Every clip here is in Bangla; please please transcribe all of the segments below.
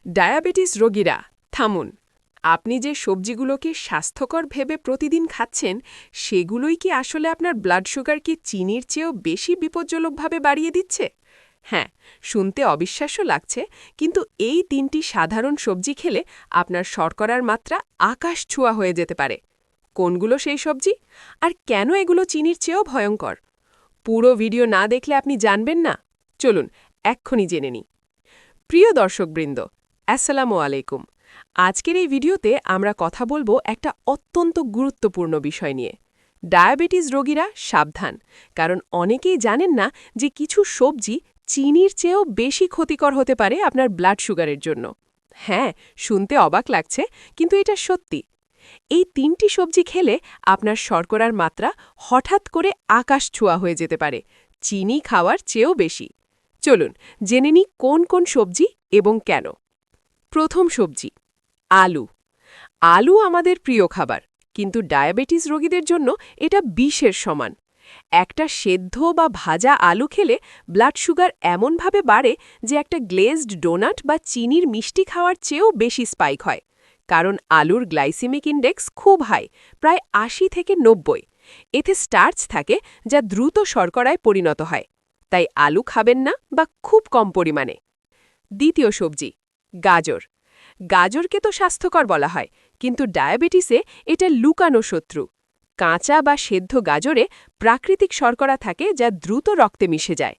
ডায়াবেটিস রোগীরা থামুন। আপনি যে সবজিগুলোকে স্বাস্থ্যকর ভেবে প্রতিদিন খাচ্ছেন সেগুলোই কি আসলে আপনার ব্লাড সুগারকে চিনির চেয়েও বেশি বিপজ্জনকভাবে বাড়িয়ে দিচ্ছে? হ্যাঁ, শুনতে অবিশ্বাস্য লাগছে, কিন্তু এই তিনটি সাধারণ সবজি খেলে আপনার শর্করার মাত্রা আকাশ ছোঁয়া হয়ে যেতে পারে। কোনগুলো সেই সবজি, আর কেন এগুলো চিনির চেয়েও ভয়ঙ্কর? পুরো ভিডিও না দেখলে আপনি জানবেন না। চলুন এক্ষুনি জেনে নিই। প্রিয় দর্শকবৃন্দ, আসসালামু আলাইকুম। আজকের এই ভিডিওতে আমরা কথা বলবো একটা অত্যন্ত গুরুত্বপূর্ণ বিষয় নিয়ে। ডায়াবেটিস রোগীরা সাবধান, কারণ অনেকেই জানেন না যে কিছু সবজি চিনির চেয়েও বেশি ক্ষতিকর হতে পারে আপনার ব্লাড সুগারের জন্য। হ্যাঁ, শুনতে অবাক লাগছে, কিন্তু এটা সত্যি। এই তিনটি সবজি খেলে আপনার শর্করার মাত্রা হঠাৎ করে আকাশ ছোঁয়া হয়ে যেতে পারে, চিনি খাওয়ার চেয়েও বেশি। চলুন জেনে নিই কোন কোন সবজি এবং কেন। প্রথম সবজি, আলু। আলু আমাদের প্রিয় খাবার, কিন্তু ডায়াবেটিস রোগীদের জন্য এটা বিষের সমান। একটা সেদ্ধ বা ভাজা আলু খেলে ব্লাড সুগার এমনভাবে বাড়ে যে একটা গ্লেজড ডোনাট বা চিনির মিষ্টি খাওয়ার চেয়েও বেশি স্পাইক হয়। কারণ আলুর গ্লাইসেমিক ইন্ডেক্স খুব হাই, প্রায় ৮০ থেকে ৯০। এতে স্টার্চ থাকে যা দ্রুত শর্করায় পরিণত হয়। তাই আলু খাবেন না, বা খুব কম পরিমাণে। দ্বিতীয় সবজি, গাজর। গাজরকে তো স্বাস্থ্যকর বলা হয়, কিন্তু ডায়াবেটিসে এটা লুকানো শত্রু। কাঁচা বা সেদ্ধ গাজরে প্রাকৃতিক শর্করা থাকে যা দ্রুত রক্তে মিশে যায়।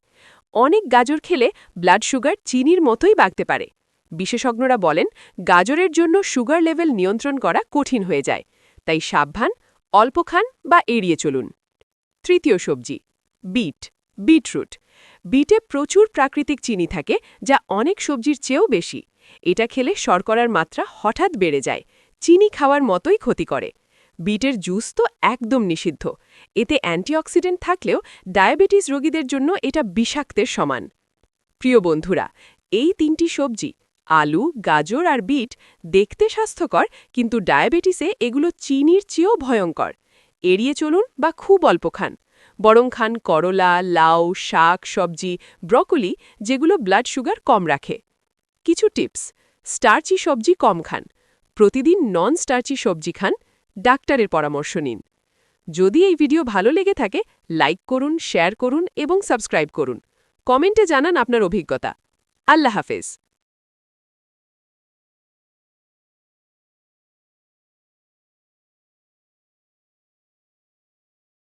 অনেক গাজর খেলে ব্লাড সুগার চিনির মতোই বাড়তে পারে। বিশেষজ্ঞরা বলেন গাজরের জন্য সুগার লেভেল নিয়ন্ত্রণ করা কঠিন হয়ে যায়। তাই সাবধান, অল্প খান বা এড়িয়ে চলুন। তৃতীয় সবজি, বিটরুট। বিটে প্রচুর প্রাকৃতিক চিনি থাকে, যা অনেক সবজির চেয়েও বেশি। এটা খেলে শর্করার মাত্রা হঠাৎ বেড়ে যায়, চিনি খাওয়ার মতোই ক্ষতি করে। বিটের জুস তো একদম নিষিদ্ধ। এতে অ্যান্টিঅক্সিডেন্ট থাকলেও ডায়াবেটিস রোগীদের জন্য এটা বিষাক্তের সমান। প্রিয় বন্ধুরা, এই তিনটি সবজি আলু, গাজর আর বিট দেখতে স্বাস্থ্যকর, কিন্তু ডায়াবেটিসে এগুলো চিনির চেয়েও ভয়ঙ্কর। এড়িয়ে চলুন বা খুব অল্প খান। বরং খান করলা, লাউ, শাক, সবজি, ব্রকোলি, যেগুলো ব্লাড সুগার কম রাখে। কিছু টিপস: স্টার্চি সবজি কম খান। প্রতিদিন নন স্টার্চি সবজি খান। ডাক্তারের পরামর্শ নিন। যদি এই ভিডিও ভালো লেগে থাকে, লাইক করুন, শেয়ার করুন এবং সাবস্ক্রাইব করুন। কমেন্টে জানান আপনার অভিজ্ঞতা। আল্লাহ হাফেজ।